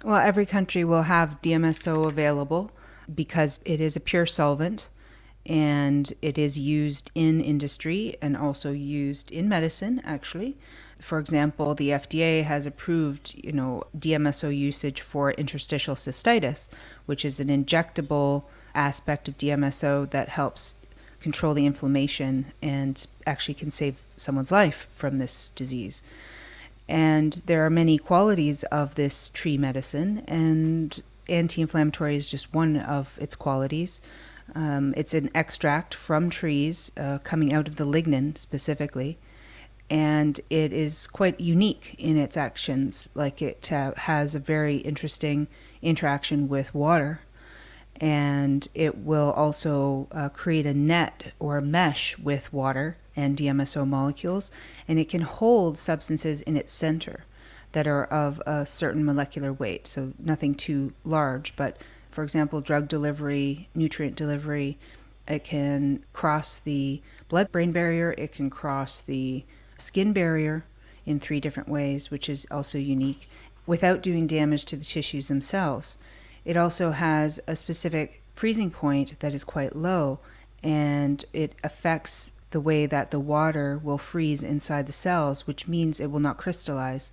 Well, every country will have DMSO available because it is a pure solvent and it is used in industry and also used in medicine, actually. For example, the FDA has approved, DMSO usage for interstitial cystitis, which is an injectable aspect of DMSO that helps control the inflammation and actually can save someone's life from this disease. And there are many qualities of this tree medicine, and anti-inflammatory is just one of its qualities. It's an extract from trees coming out of the lignin specifically, and it is quite unique in its actions. Like it has a very interesting interaction with water, and it will also create a net or a mesh with water and DMSO molecules, and it can hold substances in its center that are of a certain molecular weight, so nothing too large. But for example, drug delivery, nutrient delivery, it can cross the blood-brain barrier, it can cross the skin barrier in 3 different ways, which is also unique, without doing damage to the tissues themselves. It also has a specific freezing point that is quite low, and it affects the way that the water will freeze inside the cells, which means it will not crystallize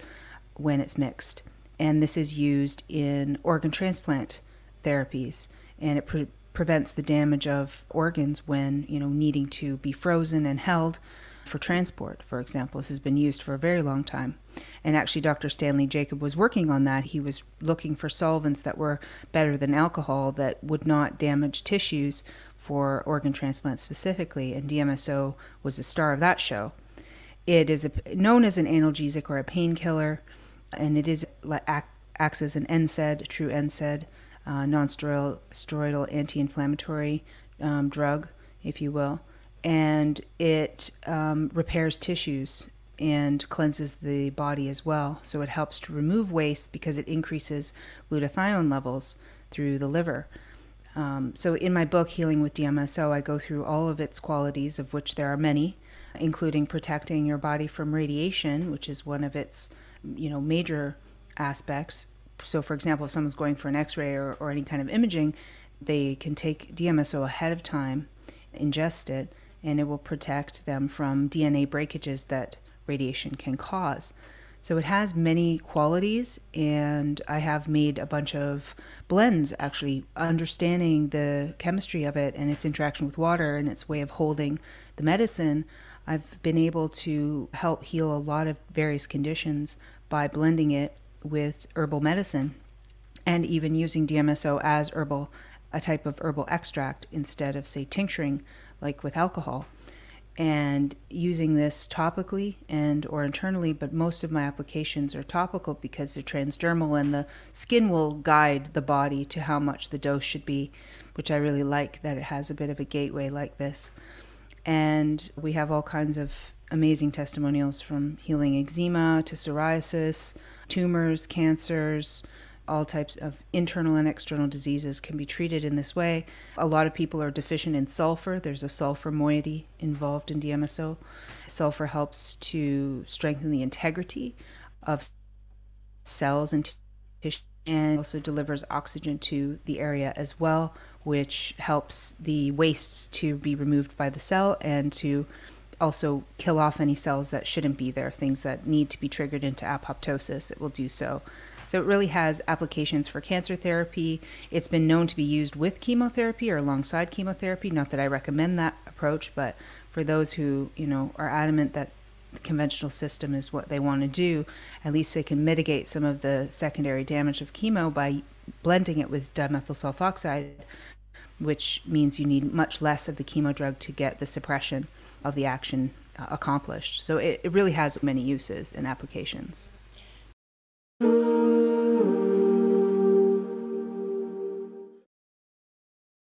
when it's mixed. And this is used in organ transplant therapies, and it prevents the damage of organs when, needing to be frozen and held for transport, for example. This has been used for a very long time. And actually, Dr. Stanley Jacob was working on that. He was looking for solvents that were better than alcohol that would not damage tissues for organ transplant specifically, and DMSO was the star of that show. It is known as an analgesic or a painkiller, and it acts as an NSAID, a true NSAID, non-steroidal anti-inflammatory drug, if you will. And it repairs tissues and cleanses the body as well. So it helps to remove waste because it increases glutathione levels through the liver. So in my book, Healing with DMSO, I go through all of its qualities, of which there are many, including protecting your body from radiation, which is one of its, major aspects. So for example, if someone's going for an x-ray or any kind of imaging, they can take DMSO ahead of time, ingest it, and it will protect them from DNA breakages that radiation can cause. So it has many qualities, and I have made a bunch of blends, actually, understanding the chemistry of it and its interaction with water and its way of holding the medicine. I've been able to help heal a lot of various conditions by blending it with herbal medicine and even using DMSO as a type of herbal extract instead of, say, tincturing like with alcohol. And using this topically and or internally, but most of my applications are topical because they're transdermal and the skin will guide the body to how much the dose should be, which I really like that it has a bit of a gateway like this. And we have all kinds of amazing testimonials from healing eczema to psoriasis, tumors, cancers, all types of internal and external diseases can be treated in this way. A lot of people are deficient in sulfur. There's a sulfur moiety involved in DMSO. Sulfur helps to strengthen the integrity of cells and tissue, and also delivers oxygen to the area as well, which helps the wastes to be removed by the cell and to also kill off any cells that shouldn't be there, things that need to be triggered into apoptosis. It will do so. So it really has applications for cancer therapy. It's been known to be used with chemotherapy or alongside chemotherapy. Not that I recommend that approach, but for those who, are adamant that the conventional system is what they want to do, at least they can mitigate some of the secondary damage of chemo by blending it with dimethyl sulfoxide, which means you need much less of the chemo drug to get the suppression of the action accomplished. So it really has many uses and applications.